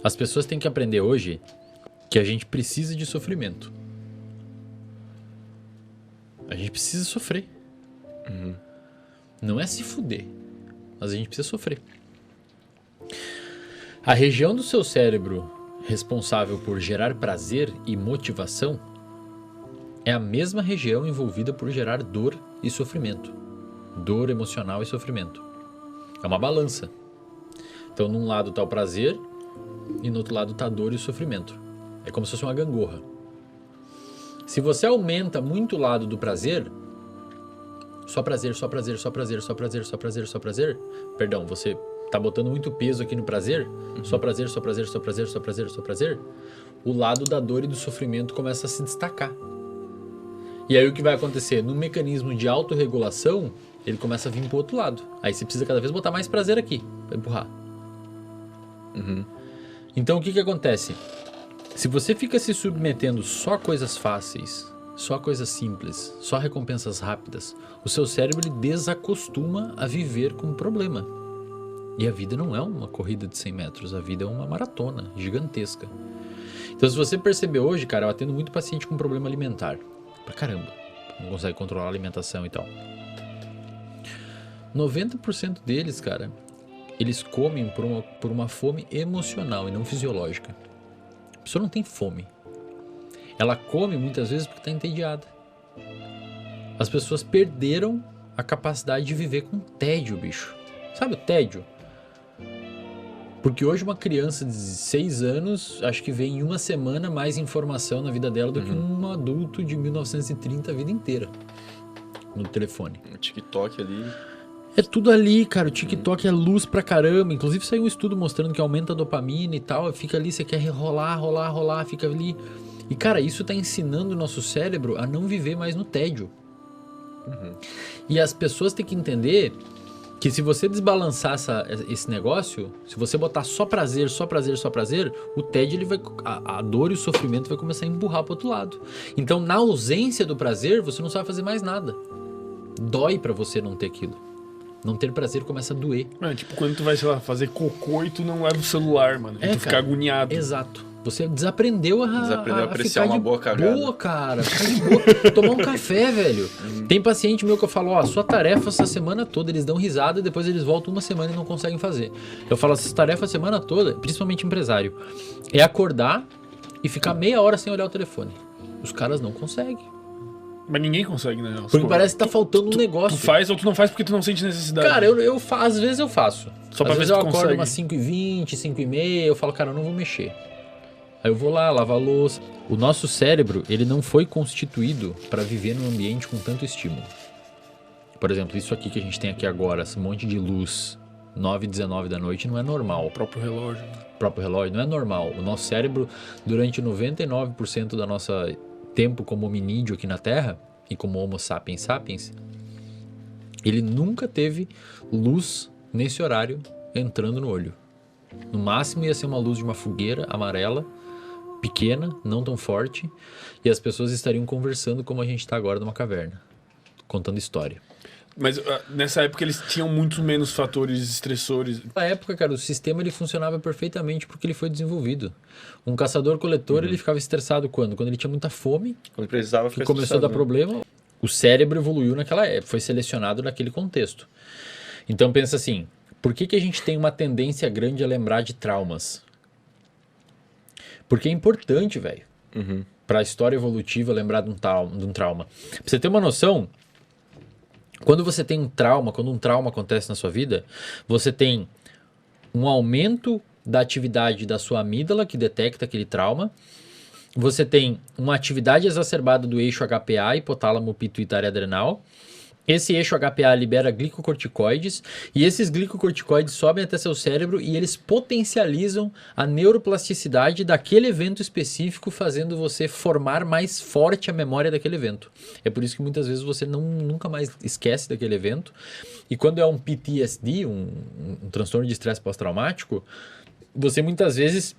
As pessoas têm que aprender hoje que a gente precisa de sofrimento. A gente precisa sofrer. Não é se fuder, mas a gente precisa sofrer. A região do seu cérebro responsável por gerar prazer e motivação é a mesma região envolvida por gerar dor e sofrimento. Dor emocional e sofrimento. É uma balança. Então, num lado está o prazer e no outro lado está a dor e o sofrimento. É como se fosse uma gangorra. Se você aumenta muito o lado do prazer, só prazer, só prazer, só prazer, só prazer, só prazer, só prazer. Perdão, você tá botando muito peso aqui no prazer, só prazer, só prazer, só prazer, só prazer, só prazer. O lado da dor e do sofrimento começa a se destacar. E aí o que vai acontecer? No mecanismo de autorregulação, ele começa a vir pro outro lado. Aí você precisa cada vez botar mais prazer aqui, pra empurrar. Então o que acontece? Se você fica se submetendo só a coisas fáceis, só coisas simples, só recompensas rápidas, o seu cérebro ele desacostuma a viver com um problema. E a vida não é uma corrida de 100 metros, a vida é uma maratona gigantesca. Então se você perceber hoje, cara, eu atendo muito paciente com problema alimentar. Pra caramba, não consegue controlar a alimentação e tal. 90% deles, cara, eles comem por uma fome emocional e não fisiológica. A pessoa não tem fome. Ela come muitas vezes porque está entediada. As pessoas perderam a capacidade de viver com tédio, bicho. Sabe o tédio? Porque hoje uma criança de 6 anos, acho que vê em uma semana mais informação na vida dela do que um adulto de 1930 a vida inteira. No telefone. O TikTok ali... É tudo ali, cara. O TikTok é luz pra caramba. Inclusive saiu um estudo mostrando que aumenta a dopamina e tal. Fica ali, você quer rolar, fica ali. E, cara, isso tá ensinando o nosso cérebro a não viver mais no tédio. E as pessoas têm que entender que se você desbalançar esse negócio, se você botar só prazer, só prazer, só prazer, o tédio, ele vai, a dor e o sofrimento vai começar a empurrar pro outro lado. Então, na ausência do prazer, você não sabe fazer mais nada. Dói pra você não ter aquilo. Não ter prazer começa a doer. É, tipo, quando tu vai, sei lá, fazer cocô e tu não leva o celular, mano. E tu fica agoniado. Exato. Você desaprendeu a apreciar ficar uma de boa cagada. Boa, cara. Ficar de boa. Tomar um café, velho. Tem paciente meu que eu falo, ó, sua tarefa essa semana toda, eles dão risada e depois eles voltam uma semana e não conseguem fazer. Eu falo, essa tarefa a semana toda, principalmente empresário, é acordar e ficar meia hora sem olhar o telefone. Os caras não conseguem. Mas ninguém consegue, né? Porque parece que tá faltando um negócio. Tu faz ou tu não faz porque tu não sente necessidade. Cara, às vezes eu faço. Só pra às ver vezes se eu tu acordo consegue. umas 5h20, 5h30, eu falo, cara, eu não vou mexer. Aí eu vou lá, lavar a louça. O nosso cérebro, ele não foi constituído para viver num ambiente com tanto estímulo. Por exemplo, isso aqui que a gente tem aqui agora, esse monte de luz, 9h19 da noite, não é normal. O próprio relógio. O próprio relógio não é normal. O nosso cérebro, durante 99% da nossa tempo como hominídeo aqui na Terra, e como Homo sapiens sapiens, ele nunca teve luz nesse horário entrando no olho. No máximo ia ser uma luz de uma fogueira amarela, pequena, não tão forte, e as pessoas estariam conversando como a gente está agora numa caverna, contando história. Mas nessa época eles tinham muito menos fatores estressores. Na época, cara, o sistema ele funcionava perfeitamente porque ele foi desenvolvido. Um caçador-coletor, ele ficava estressado quando? Quando ele tinha muita fome, Quando precisava que ficar começou a dar estressado, né? problema. O cérebro evoluiu naquela época, foi selecionado naquele contexto. Então pensa assim, por que a gente tem uma tendência grande a lembrar de traumas? Porque é importante, velho, para a história evolutiva lembrar de um trauma. Pra você ter uma noção, quando você tem um trauma, quando um trauma acontece na sua vida, você tem um aumento da atividade da sua amígdala, que detecta aquele trauma. Você tem uma atividade exacerbada do eixo HPA, hipotálamo pituitário adrenal. Esse eixo HPA libera glicocorticoides e esses glicocorticoides sobem até seu cérebro e eles potencializam a neuroplasticidade daquele evento específico, fazendo você formar mais forte a memória daquele evento. É por isso que muitas vezes você nunca mais esquece daquele evento. E quando é um PTSD, um transtorno de estresse pós-traumático, você muitas vezes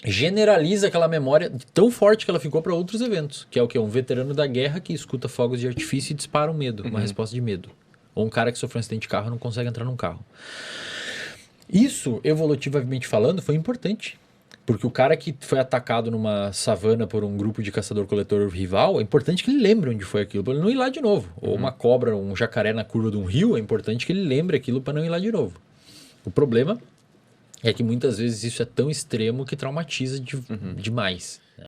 generaliza aquela memória tão forte que ela ficou para outros eventos, que é o que? Um veterano da guerra que escuta fogos de artifício e dispara um medo, uma resposta de medo. Ou um cara que sofreu um acidente de carro e não consegue entrar num carro. Isso, evolutivamente falando, foi importante. Porque o cara que foi atacado numa savana por um grupo de caçador-coletor rival, é importante que ele lembre onde foi aquilo, para ele não ir lá de novo. Ou uma cobra, um jacaré na curva de um rio, é importante que ele lembre aquilo para não ir lá de novo. O problema é que muitas vezes isso é tão extremo que traumatiza demais.